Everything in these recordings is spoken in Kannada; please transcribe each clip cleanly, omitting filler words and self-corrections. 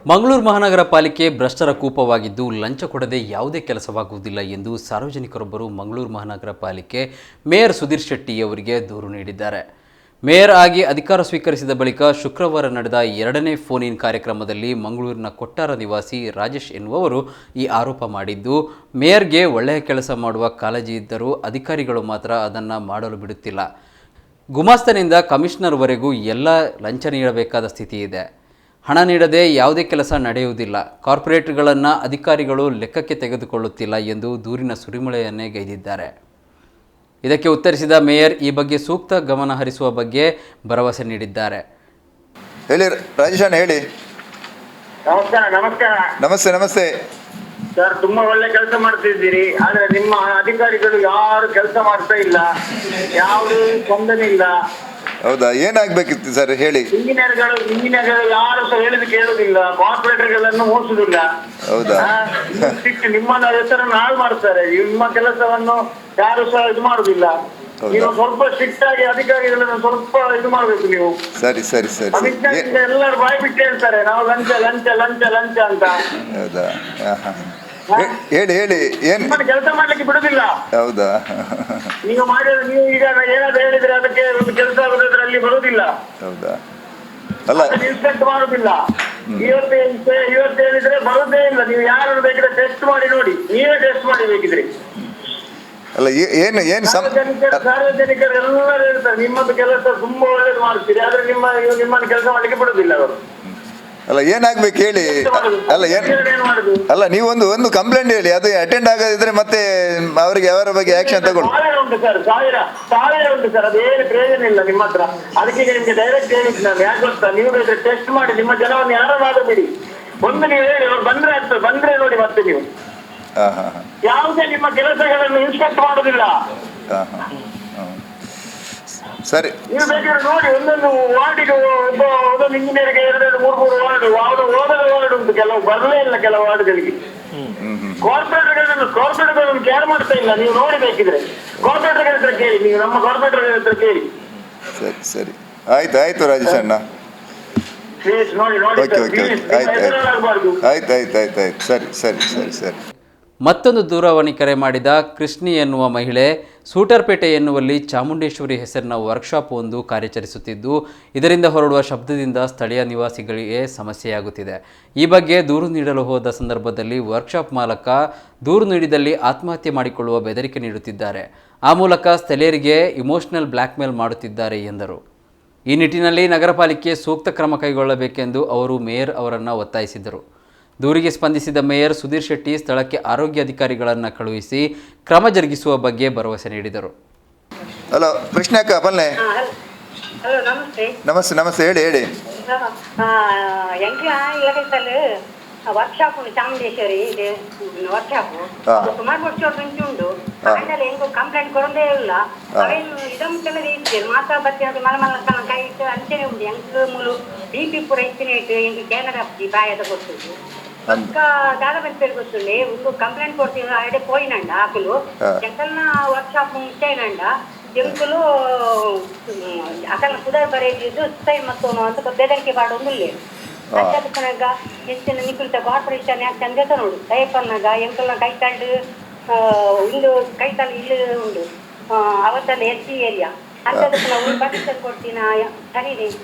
ಮಂಗಳೂರು ಮಹಾನಗರ ಪಾಲಿಕೆ ಭ್ರಷ್ಟರ ಕೂಪವಾಗಿದ್ದು ಲಂಚ ಕೊಡದೆ ಯಾವುದೇ ಕೆಲಸವಾಗುವುದಿಲ್ಲ ಎಂದು ಸಾರ್ವಜನಿಕರೊಬ್ಬರು ಮಂಗಳೂರು ಮಹಾನಗರ ಪಾಲಿಕೆ ಮೇಯರ್ ಸುಧೀರ್ ಶೆಟ್ಟಿ ಅವರಿಗೆ ದೂರು ನೀಡಿದ್ದಾರೆ. ಮೇಯರ್ ಆಗಿ ಅಧಿಕಾರ ಸ್ವೀಕರಿಸಿದ ಬಳಿಕ ಶುಕ್ರವಾರ ನಡೆದ 2ನೇ ಫೋನ್ ಇನ್ ಕಾರ್ಯಕ್ರಮದಲ್ಲಿ ಮಂಗಳೂರಿನ ಕೊಟ್ಟಾರ ನಿವಾಸಿ ರಾಜೇಶ್ ಎನ್ನುವವರು ಈ ಆರೋಪ ಮಾಡಿದ್ದು, ಮೇಯರ್ಗೆ ಒಳ್ಳೆಯ ಕೆಲಸ ಮಾಡುವ ಕಾಳಜಿ ಇದ್ದರೂ ಅಧಿಕಾರಿಗಳು ಮಾತ್ರ ಅದನ್ನು ಮಾಡಲು ಬಿಡುತ್ತಿಲ್ಲ. ಗುಮಾಸ್ತನಿಂದ ಕಮಿಷನರ್ವರೆಗೂ ಎಲ್ಲ ಲಂಚ ನೀಡಬೇಕಾದ ಸ್ಥಿತಿ ಇದೆ. ಹಣ ನೀಡದೆ ಯಾವುದೇ ಕೆಲಸ ನಡೆಯುವುದಿಲ್ಲ. ಕಾರ್ಪೊರೇಟ್ಗಳನ್ನು ಅಧಿಕಾರಿಗಳು ಲೆಕ್ಕಕ್ಕೆ ತೆಗೆದುಕೊಳ್ಳುತ್ತಿಲ್ಲ ಎಂದು ದೂರಿನ ಸುರಿಮಳೆಯನ್ನೇ ಗೈದಿದ್ದಾರೆ. ಇದಕ್ಕೆ ಉತ್ತರಿಸಿದ ಮೇಯರ್ ಈ ಬಗ್ಗೆ ಸೂಕ್ತ ಗಮನ ಹರಿಸುವ ಬಗ್ಗೆ ಭರವಸೆ ನೀಡಿದ್ದಾರೆ. ಹೇಳಿ ರಾಜೇಶಣ್ಣ, ಹೇಳಿ. ನಮಸ್ಕಾರ. ನಮಸ್ತೆ ನಮಸ್ತೆ ಸರ್, ತುಂಬಾ ಒಳ್ಳೆ ಕೆಲಸ ಮಾಡ್ತಿದ್ದೀರಿ. ಆದ್ರೆ ನಿಮ್ಮ ಅಧಿಕಾರಿಗಳು ಯಾರು ಕೆಲಸ ಮಾಡ್ತಾ ಇಲ್ಲ, ಯಾವುದು ಸ್ಪಂದನೆ ಇಲ್ಲ. ಹೌದಾ, ಏನಾಗಬೇಕಿತ್ತು ಸರ್ ಹೇಳಿ. ಇಂಜಿನಿಯರ್ಗಳು ಯಾರು ಸಹ ಹೇಳಿದ ಕೇಳುದಿಲ್ಲ, ಕಾರ್ಪೊರೇಟರ್ಗಳನ್ನು ಮೋಸುದಿಲ್ಲ. ಹೌದಾ, ನಿಮ್ಮ ಹೆಸರನ್ನು ಹಾಳು ಮಾಡ್ತಾರೆ. ನಿಮ್ಮ ಕೆಲಸವನ್ನು ಯಾರು ಸಹ ಇದು ಮಾಡುದಿಲ್ಲ. ನೀವು ಸ್ವಲ್ಪ ಸ್ಟ್ರಿಕ್ಟ್ ಆಗಿ ಅಧಿಕಾರಿಗಳನ್ನು ಸ್ವಲ್ಪ ಇದು ಮಾಡ್ಬೇಕು ನೀವು. ಸರಿ ಸರಿ ಸರಿ ಸರಿ. ಎಲ್ಲರೂ ಬಾಯಿ ಬಿಟ್ಟು ಹೇಳ್ತಾರೆ, ನಾವು ಲಂಚ ಲಂಚ ಲಂಚ ಲಂಚ ಅಂತ. ಹೌದಾ, ಹೇಳಿ ಹೇಳಿ. ಏನ್ ಕೆಲಸ ಮಾಡ್ಲಿಕ್ಕೆ ಬಿಡುದಿಲ್ಲ. ಹೌದಾ, ನೀವು ಮಾಡಿದ್ರೆ ನೀವು ಈಗ ಏನಾದ್ರು ಹೇಳಿದ್ರೆ ಅದಕ್ಕೆ ಒಂದು ಕೆಲಸ ಆಗೋದ್ರೆ ಅಲ್ಲಿ ಬರುದಿಲ್ಲ. ಹೌದಾ, ಅಲ್ಲ ಇನ್ಸ್ಪೆಕ್ಟ್ ಮಾಡುದಿಲ್ಲ. ಇವತ್ತು ಹೇಳಿದ್ರೆ ಬರುದೇ ಇಲ್ಲ. ನೀವು ಯಾರು ಬೇಕಿದ್ರೆ ಟೆಸ್ಟ್ ಮಾಡಿ ನೋಡಿ, ನೀವೇ ಟೆಸ್ಟ್ ಮಾಡಿ ಬೇಕಿದ್ರೆ. ಅಲ್ಲ ಏನು ಏನು ಸಾರ್ವಜನಿಕರು ಎಲ್ಲರೂ ಹೇಳ್ತಾರೆ ನಿಮ್ಮದು ಕೆಲಸ ತುಂಬಾ ಒಳ್ಳೇದು ಮಾಡ್ತೀರಿ, ಆದ್ರೆ ನಿಮ್ಮನ್ನು ಕೆಲಸ ಮಾಡ್ಲಿಕ್ಕೆ ಬಿಡುದಿಲ್ಲ ಅವರು. ಅಲ್ಲ ಏನಾಗ್ಬೇಕು ಹೇಳಿ. ಅಲ್ಲ ಅಲ್ಲ ನೀವು ಒಂದು ಕಂಪ್ಲೇಂಟ್ ಹೇಳಿ, ಅದು ಅಟೆಂಡ್ ಆಗದಿದ್ರೆ ಮತ್ತೆ ಅವರಿಗೆ ಅವರ ಬಗ್ಗೆ ಆಕ್ಷನ್ ತಗೊಳ್ಳಿ. ಉಂಟು ಸರ್, ಸಾವಿರ ಉಂಟು ಸರ್, ಅದೇನು ಪ್ರಯೋಜನ ಇಲ್ಲ ನಿಮ್ಮ ಹತ್ರ. ಅದಕ್ಕೆ ನಿಮ್ಗೆ ಡೈರೆಕ್ಟ್ ಹೇಳಿದ್ದು ನಾನು. ಯಾಕೆ ಗೊತ್ತಾ, ನೀವು ಟೆಸ್ಟ್ ಮಾಡಿ ನಿಮ್ಮ ಜನವನ್ನು ಯಾರು ಬಿಡಿ. ಒಂದು ನೀವು ಹೇಳಿ, ಅವ್ರು ಬಂದ್ರೆ ಆಗ್ತದೆ, ಬಂದ್ರೆ ನೋಡಿ ಮತ್ತೆ ನೀವು ಯಾವುದೇ ನಿಮ್ಮ ಕೆಲಸಗಳನ್ನು ಇನ್ಸ್ಪೆಕ್ಟ್ ಮಾಡುದಿಲ್ಲ. ಸರಿ, ನೀವು ಬೇಕಾದ್ರೆ ನೋಡಿ, ಒಂದೊಂದು ವಾರ್ಡಿಗೆ ಒಂದೊಂದು ಇಂಜಿನಿಯರ್ಗೆ 2-3 ವಾರ್ಡ್, ಯಾವುದು ಓದದ ವಾರ್ಡ್ ಉಂಟು, ಕೆಲವು ಬರಲೇ ಇಲ್ಲ ಕೆಲವು ವಾರ್ಡ್ಗಳಿಗೆ. ಕಾರ್ಪೊರೇಟರ್ಗಳನ್ನು ಕೇರ್ ಮಾಡ್ತಾ ಇಲ್ಲ. ನೀವು ನೋಡಿ ಬೇಕಿದ್ರೆ ಕಾರ್ಪೊರೇಟರ್ ಹತ್ರ ಕೇಳಿ, ನೀವು ನಮ್ಮ ಕಾರ್ಪೊರೇಟರ್ ಹತ್ರ ಕೇಳಿ. ಸರಿ ಸರಿ, ಆಯ್ತು ಆಯ್ತು ರಾಜೇಶ್ ಅಣ್ಣ. ನೋಡಿ ನೋಡಿ, ಆಯ್ತು ಸರಿ ಸರಿ ಸರಿ ಸರಿ. ಮತ್ತೊಂದು ದೂರವಾಣಿ ಕರೆ ಮಾಡಿದ ಕೃಷ್ಣಿ ಎನ್ನುವ ಮಹಿಳೆ ಸೂಟರ್ಪೇಟೆ ಎನ್ನುವಲ್ಲಿ ಚಾಮುಂಡೇಶ್ವರಿ ಹೆಸರಿನ ವರ್ಕ್ಶಾಪ್ ಒಂದು ಕಾರ್ಯಾಚರಿಸುತ್ತಿದ್ದು, ಇದರಿಂದ ಹೊರಡುವ ಶಬ್ದದಿಂದ ಸ್ಥಳೀಯ ನಿವಾಸಿಗಳಿಗೆ ಸಮಸ್ಯೆಯಾಗುತ್ತಿದೆ. ಈ ಬಗ್ಗೆ ದೂರು ನೀಡಲು ಹೋದ ಸಂದರ್ಭದಲ್ಲಿ ವರ್ಕ್ಶಾಪ್ ಮಾಲಕ ದೂರು ನೀಡಿದಲ್ಲಿ ಆತ್ಮಹತ್ಯೆ ಮಾಡಿಕೊಳ್ಳುವ ಬೆದರಿಕೆ ನೀಡುತ್ತಿದ್ದಾರೆ. ಆ ಮೂಲಕ ಸ್ಥಳೀಯರಿಗೆ ಇಮೋಷನಲ್ ಬ್ಲ್ಯಾಕ್ಮೇಲ್ ಮಾಡುತ್ತಿದ್ದಾರೆ ಎಂದರು. ಈ ನಿಟ್ಟಿನಲ್ಲಿ ನಗರ ಪಾಲಿಕೆ ಸೂಕ್ತ ಕ್ರಮ ಕೈಗೊಳ್ಳಬೇಕೆಂದು ಅವರು ಮೇಯರ್ ಅವರನ್ನು ಒತ್ತಾಯಿಸಿದರು. ದೂರಿಗೆ ಸ್ಪಂದಿಸಿದ ಮೇಯರ್ ಸುಧೀರ್ ಶೆಟ್ಟಿ ಸ್ಥಳಕ್ಕೆ ಆರೋಗ್ಯ ಅಧಿಕಾರಿಗಳನ್ನು ಕಳುಹಿಸಿ ಕ್ರಮ ಜರುಗಿಸುವ ಬಗ್ಗೆ ಭರವಸೆ ನೀಡಿದರು. ಹಲೋ ಕೃಷ್ಣಕ್ಕ ಪಲ್ಲೆ. ಹಲೋ, ನಮಸ್ತೆ. ನಮಸ್ತೆ ನಮಸ್ತೆ, ಹೇಳಿ ಹೇಳಿ. ವರ್ಕ್ಶಾಪ್ ಉಂಟು ಚಾಮುಂಡೇಶ್ವರಿ, ಇದೆ ವರ್ಕ್ಶಾಪ್. ಸುಮಾರು ವರ್ಷ ಮುಂಚೆ ಉಂಟು. ಆಮೇಲೆ ಹೆಂಗೋ ಕಂಪ್ಲೇಂಟ್ ಕೊಡೋದೇ ಇಲ್ಲ. ಅವೇನು ಇದೊಂದೆಲ್ಲ ಇತ್ತು, ಮಾತಾ ಬತ್ತಿ ಅದು ಮಲಮಲ್ಲ ಕೈ ಇಟ್ಟು ಅಂಚನೆ ಉಂಟು. ಎಂಟು ಮೂಲು BP ಪೂರ ಇತ್ತಿನ ಇಟ್ಟು ಎಂಟು ಕ್ಯಾನರಾ ಬಾಯದ ಗೊತ್ತುಂಟು. ಅಕ್ಕ ದಾದ ಬಂದ ಗೊತ್ತುಂಡೆ ಒಂದು ಕಂಪ್ಲೇಂಟ್ ಕೊಡ್ತೀವಿ. ಅಡೆ ಪೋಯಿನಂಡ ಆಕಲು ಎಂಕಲ್ನ ವರ್ಕ್ಶಾಪ್ ಮುಚ್ಚೈನಂಡ ಎಂಕಲು ಅಕಲ್ನ ಸುಧಾರ್ ಬರೆಯಿದ್ದು ಸೈ ಮತ್ತೋನು ಅಂತ ಬೆದರಿಕೆ ಬಾಡೊಂದಿಲ್ಲ. ಅಂಚದಕ್ಕನಾಗ ಹೆಚ್ಚಿನ ನಿಕೃತ ಕಾರ್ಪೊರೇಷನ್ ಯಾಕೆ ಚಂದ ನೋಡು ದಯಪನ್ನಾಗ ಎಂಕಲ್ನ ಕೈತಾಂಡು ಒಂದು ಕೈತಾಳು ಇಲ್ಲಿ ಉಂಡು ಅವತ್ತಲ್ಲ SC ಏರಿಯಾ ಅಂಚದಕ್ಕೆ ನಾವು ಪರ್ಮಿಷನ್ ಕೊಡ್ತೀನ ಸರಿ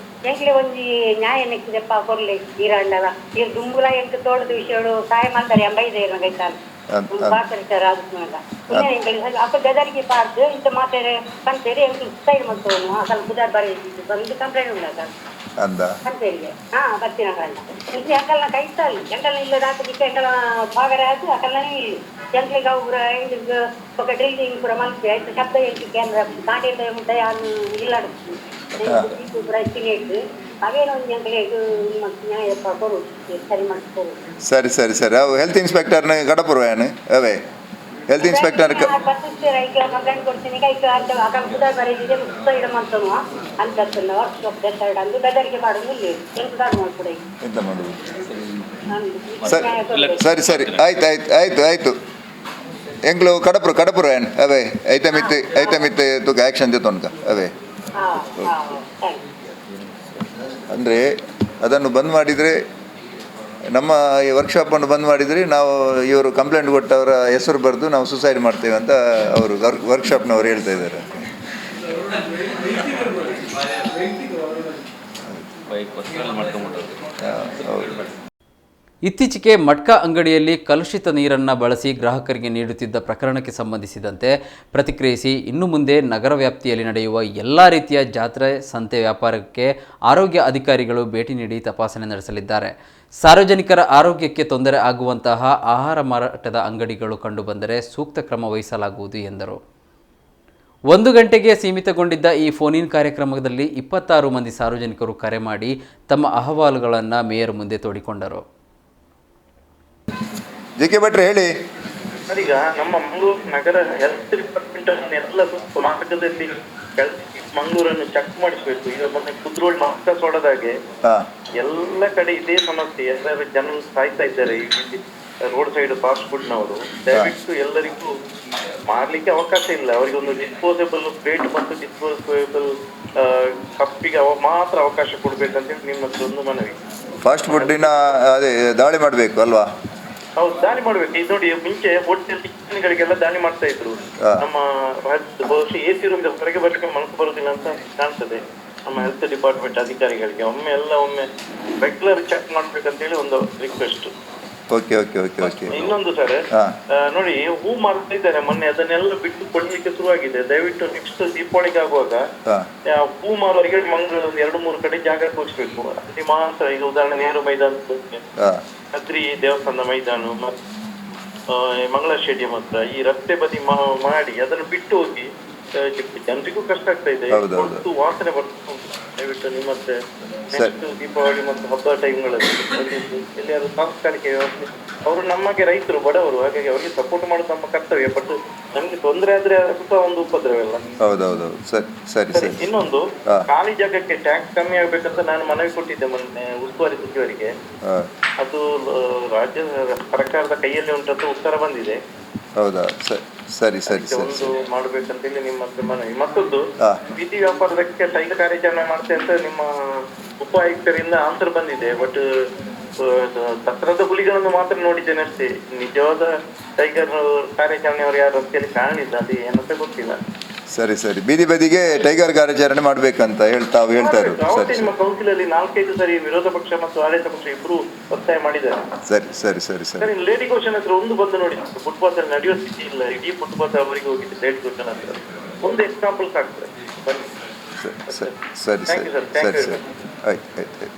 ಎಂಕ್ಲೆ ಒಂಜಿ ನ್ಯಾಯ ನೆಕ್ಕಿದೆಪ್ಪ ಕೊರ್ಲೆ ಈರಂಡಲ ಈಗ ದುಂಬುಲ ಎಂಕ್ ತೋಟದ ವಿಷಯಗಳು ಸಹಾಯ ಮಾಡ್ತಾರೆ ಎಂಬೈದೇರ ಕೈತಾಳು ಕಾರ್ಪೊರೇಟರ್ ಆದ್ಮೇಲೆ ಎಂಗಳಿಗೆ ಅಪ್ಪ ಬೆದರಿಗೆ ಪಾರ್ದು ಇಂತ ಮಾತಾಡಿ ಕಂತೇರಿ ಎಂಕ್ ಸೈಡ್ ಮಾಡ್ತವನು ಅಸಲು ಬುಧಾರ್ ಬರೀ ಬಂದು ಕಂಪ್ಲೇಂಟ್ ಉಂಟು ಕಂತೇರಿಗೆ. ಬರ್ತೀನಿ ಅಕಲ್ಲ ಇಂತ ಎಂಕಲ್ನ ಕೈತಾಳು ಎಂಕಲ್ನ ಇಲ್ಲದ ಹಾಕದಿಕ್ಕೆ ಎಂಕಲ ಭಾಗರೆ ಆಯ್ತು ಅಕಲ್ನೇ ಇಲ್ಲಿ ಎಂಕ್ಲಿಗೆ ಅವ್ರ ಹೆಂಗ್ ఒక డ్రిల్లింగ్ కూడా మనకి అయితే శబ్ద ఏంటి కేంద్ర దాంట్లో ఉంటాయి అన్ని ఇల్లాడు ఇప్పుడు తినేది ಅವೇನೋ ಎಂಕ್ಲಿಗೆ ನ್ಯಾಯ ಕೊಡು ಸರಿ ಮಾಡ್ಕೊಡು. ಸರಿ ಸರಿ ಸರಿ. ಅವು ಹೆಲ್ತ್ ಇನ್ಸ್ಪೆಕ್ಟರ್ನ ಕಡಪುರವೇನು ಅವೇ ಹೆಲ್ತ್ ಇನ್ಸ್ಪೆಕ್ಟರ್ ಕಂಪ್ಲೇಂಟ್ ಕೊಡ್ತೀನಿ ಕೈ ಅಕ್ಕ ಬುಧ ಬರೀದಿದೆ ಸೈಡ್ ಮಾಡ್ತಾನು ಅಂತ ವರ್ಕ್ಶಾಪ್ ಡೆಸೈಡ್ ಅಂದು ಬೆದರಿಕೆ ಮಾಡೋದು ಇಲ್ಲಿ ಎಂಟು ದಾಡು ಮಾಡ್ಕೊಡಿ ಎಂತ ಮಾಡೋದು. ಸರಿ ಸರಿ ಆಯ್ತು ಆಯ್ತು ಆಯ್ತು ಆಯ್ತು. ಎಂಗ್ಲು ಕಡಪುರ ಏನು ಅವೇ ಐತೆ ತುಕ ಆ್ಯಕ್ಷನ್ ತೆತ್ತೊನ್ಕ ಅವೇ. ಅಂದರೆ ಅದನ್ನು ಬಂದ್ ಮಾಡಿದರೆ ನಮ್ಮ ಈ ವರ್ಕ್ಶಾಪನ್ನು ಬಂದ್ ಮಾಡಿದರೆ ನಾವು ಇವರು ಕಂಪ್ಲೇಂಟ್ ಕೊಟ್ಟವರ ಹೆಸರು ಬರೆದು ನಾವು ಸುಸೈಡ್ ಮಾಡ್ತೇವೆ ಅಂತ ಅವರು ವರ್ಕ್ಶಾಪ್ನವರು ಹೇಳ್ತಾ ಇದ್ದಾರೆ. ಇತ್ತೀಚೆಗೆ ಮಟ್ಕಾ ಅಂಗಡಿಯಲ್ಲಿ ಕಲುಷಿತ ನೀರನ್ನು ಬಳಸಿ ಗ್ರಾಹಕರಿಗೆ ನೀಡುತ್ತಿದ್ದ ಪ್ರಕರಣಕ್ಕೆ ಸಂಬಂಧಿಸಿದಂತೆ ಪ್ರತಿಕ್ರಿಯಿಸಿ, ಇನ್ನು ಮುಂದೆ ನಗರ ವ್ಯಾಪ್ತಿಯಲ್ಲಿ ನಡೆಯುವ ಎಲ್ಲ ರೀತಿಯ ಜಾತ್ರೆ, ಸಂತೆ ವ್ಯಾಪಾರಕ್ಕೆ ಆರೋಗ್ಯ ಅಧಿಕಾರಿಗಳು ಭೇಟಿ ನೀಡಿ ತಪಾಸಣೆ ನಡೆಸಲಿದ್ದಾರೆ. ಸಾರ್ವಜನಿಕರ ಆರೋಗ್ಯಕ್ಕೆ ತೊಂದರೆ ಆಗುವಂತಹ ಆಹಾರ ಮಾರಾಟದ ಅಂಗಡಿಗಳು ಕಂಡುಬಂದರೆ ಸೂಕ್ತ ಕ್ರಮ ವಹಿಸಲಾಗುವುದು ಎಂದರು. 1 ಗಂಟೆಗೆ ಸೀಮಿತಗೊಂಡಿದ್ದ ಈ ಫೋನ್ ಇನ್ ಕಾರ್ಯಕ್ರಮದಲ್ಲಿ 26 ಮಂದಿ ಸಾರ್ವಜನಿಕರು ಕರೆ ಮಾಡಿ ತಮ್ಮ ಅಹವಾಲುಗಳನ್ನು ಮೇಯರ್ ಮುಂದೆ ತೋಡಿಕೊಂಡರು. ಜೆ.ಕೆ. ಭಟ್ರೆ ಹೇಳಿ. ಸರ್, ಈಗ ನಮ್ಮ ಮಂಗಳೂರು ನಗರ ಹೆಲ್ತ್ ಡಿಪಾರ್ಟ್ಮೆಂಟ್ ಎಲ್ಲ ಮಾರ್ಗದಲ್ಲಿ ಮಂಗಳೂರನ್ನು ಚೆಕ್ ಮಾಡಿಸ್ಬೇಕು. ಈಗ ಮೊನ್ನೆ ಕುದ್ರೋಳ್ ಮಾಸ್ಟರ್ಸ್ ಹೊಡೆದಾಗೆ ಎಲ್ಲ ಕಡೆ ಇದೇ ಸಮಸ್ಯೆ, ಎಲ್ಲರೂ ಜನ ಸಾಯ್ತಾ ಇದ್ದಾರೆ. ರೋಡ್ ಸೈಡ್ ಫಾಸ್ಟ್ ಫುಡ್ನವರು ದಯವಿಟ್ಟು ಎಲ್ಲರಿಗೂ ಮಾರ್ಲಿಕ್ಕೆ ಅವಕಾಶ ಇಲ್ಲ. ಅವರಿಗೆ ಒಂದು ಡಿಸ್ಪೋಸಬಲ್ ಪ್ಲೇಟ್ ಮತ್ತು ಡಿಸ್ಪೋಸಬಲ್ ಕಪ್ಪಿಗೆ ಮಾತ್ರ ಅವಕಾಶ ಕೊಡ್ಬೇಕಂತೇಳಿ ನಿಮ್ಮ ಹತ್ರ ಒಂದು ಮನವಿ. ಫಾಸ್ಟ್ ಫುಡ್ಡಿನ ಅದೇ ದಾಳಿ ಮಾಡಬೇಕು ಅಲ್ವಾ? ಹೌದು, ದಾಳಿ ಮಾಡ್ಬೇಕು. ಇದು ನೋಡಿ, ಮುಂಚೆ ಹೋಟೆಲ್ ಕಿಚನ್ಗಳಿಗೆಲ್ಲ ದಾಳಿ ಮಾಡ್ತಾ ಇದ್ರು. ನಮ್ಮ ಬಹುಶಃ AC ರೂಮ್ ಹೊರಗೆ ಬರ್ಲಿಕ್ಕೆ ಮನಸ್ಸು ಬರುದಿಲ್ಲ ಅಂತ ಕಾಣ್ತದೆ ನಮ್ಮ ಹೆಲ್ತ್ ಡಿಪಾರ್ಟ್ಮೆಂಟ್ ಅಧಿಕಾರಿಗಳಿಗೆ. ಒಮ್ಮೆ ರೆಗ್ಯುಲರ್ ಚೆಕ್ ಮಾಡ್ಬೇಕಂತೇಳಿ ಒಂದು request. Okay okay okay okay. ಇನ್ನೊಂದು ಸರ್, ನೋಡಿ, ಹೂ ಮಾರ್ತಾ ಇದ್ದಾರೆ ಮೊನ್ನೆ, ಅದನ್ನೆಲ್ಲ ಬಿಟ್ಟು ಕೊಡ್ಲಿಕ್ಕೆ ಶುರುವಾಗಿದೆ. ದಯವಿಟ್ಟು ನೆಕ್ಸ್ಟ್ ದೀಪಾವಳಿಗೆ ಆಗುವಾಗ ಹೂ ಮಾರುವವರಿಗೆ ಮಂಗಳೂರು 2-3 ಕಡೆ ಜಾಗ ತೋರಿಸ್ಬೇಕು. ಅಲ್ಲಿ ಮಾತ್ರ, ಈಗ ಉದಾಹರಣೆ ನೆಹರು ಮೈದಾನ, ಕದ್ರಿ ದೇವಸ್ಥಾನದ ಮೈದಾನ ಮತ್ತು ಮಂಗಳ ಸ್ಟೇಡಿಯಂ ಹತ್ರ ಈ ರಸ್ತೆ ಬದಿ ಮಾಡಿ ಅದನ್ನು ಬಿಟ್ಟು ಹೋಗಿ ಜನರಿಗೂ ಕಷ್ಟ ಆಗ್ತಾ ಇದೆ, ವಾಸನೆ ಬರ್ತಾ. ದಯವಿಟ್ಟು ನಿಮ್ಮ ಹತ್ರ ನೆಕ್ಸ್ಟ್ ದೀಪಾವಳಿ ಮತ್ತು ಹಬ್ಬ ಟೈಮ್ಗಳಲ್ಲಿ ಎಲ್ಲಿಯಾದ್ರೂ ತಾತ್ಕಾಲಿಕ ವ್ಯವಸ್ಥೆ. ಅವರು ನಮಗೆ ರೈತರು, ಬಡವರು, ಹಾಗಾಗಿ ಅವರಿಗೆ ಸಪೋರ್ಟ್ ಮಾಡೋದು ನಮ್ಮ ಕರ್ತವ್ಯ. ಬಟ್ ನಮ್ಗೆ ತೊಂದರೆ ಆದ್ರೆ ಸ್ವಲ್ಪ ಒಂದು ಉಪದ್ರವ. ಹೌದೌದು. ಸರಿ. ಇನ್ನೊಂದು, ಖಾಲಿ ಜಾಗಕ್ಕೆ ಟ್ಯಾಕ್ಸ್ ಕಮ್ಮಿ ಆಗ್ಬೇಕಂತ ನಾನು ಮನವಿ ಕೊಟ್ಟಿದ್ದೆ ಮೊನ್ನೆ ಉಸ್ತುವಾರಿ ಸಚಿವರಿಗೆ. ಅದು ರಾಜ್ಯ ಸರ್ಕಾರದ ಕೈಯಲ್ಲಿ ಉಂಟಂತ ಉತ್ತರ ಬಂದಿದೆ. ಹೌದಾ? ಸರಿ. ಒಂದು ಮಾಡ್ಬೇಕಂತೇಳಿ ನಿಮ್ಮ ಹತ್ರ ಮನವಿ. ಮತ್ತೊಂದು, ಬೀದಿ ವ್ಯಾಪಾರದಕ್ಕೆ ಟೈಗರ್ ಕಾರ್ಯಾಚರಣೆ ಮಾಡ್ತೇವೆ ಅಂತ ನಿಮ್ಮ ಉಪ ಆಯುಕ್ತರಿಂದ ಆನ್ಸರ್ ಬಂದಿದೆ. ಬಟ್ ದಸರಾದ ಹುಲಿಗಳನ್ನು ಮಾತ್ರ ನೋಡಿದ್ದೇನೆ ಅಷ್ಟೇ. ನಿಜವಾದ ಟೈಗರ್ ಕಾರ್ಯಾಚರಣೆ ಅವರು ಯಾರು ಅಂತೇಳಿ ಕಾಣಿಲ್ಲ, ಅದು ಏನಂತ ಗೊತ್ತಿಲ್ಲ. ಸರಿ. ಬೀದಿ ಬದಿಗೆ ಟೈಗರ್ ಕಾರ್ಯಾಚರಣೆ ಮಾಡ್ಬೇಕಂತ ಹೇಳ್ತಾರೆ. ನಿಮ್ಮ ಕೌನ್ಸಿಲ್ ಅಲ್ಲಿ 4-5 ಸರಿ ವಿರೋಧ ಪಕ್ಷ ಮತ್ತು ಆಡಳಿತ ಪಕ್ಷ ಇಬ್ರು ಒತ್ತಾಯ ಮಾಡಿದ್ದಾರೆ. ಸರಿ. ಲೇಡಿ ಘೋಷಣೆ ಹತ್ರ ಒಂದು ಬಂದು ನೋಡಿ, ಫುಟ್ಪಾತ್ ಅಲ್ಲಿ ನಡೆಯೋ ಸ್ಥಿತಿ ಇಲ್ಲ. ಇಡೀ ಫುಟ್ಪಾತ್ ಅವರಿಗೆ ಹೋಗಿದೆ ಲೇಡಿ ಘೋಷಣೆ ಹತ್ರ. ಒಂದು ಎಕ್ಸಾಂಪಲ್ ಸಾಕ್ತಾರೆ. ಬನ್ನಿ. ಸರಿ. ಆಯ್ತು.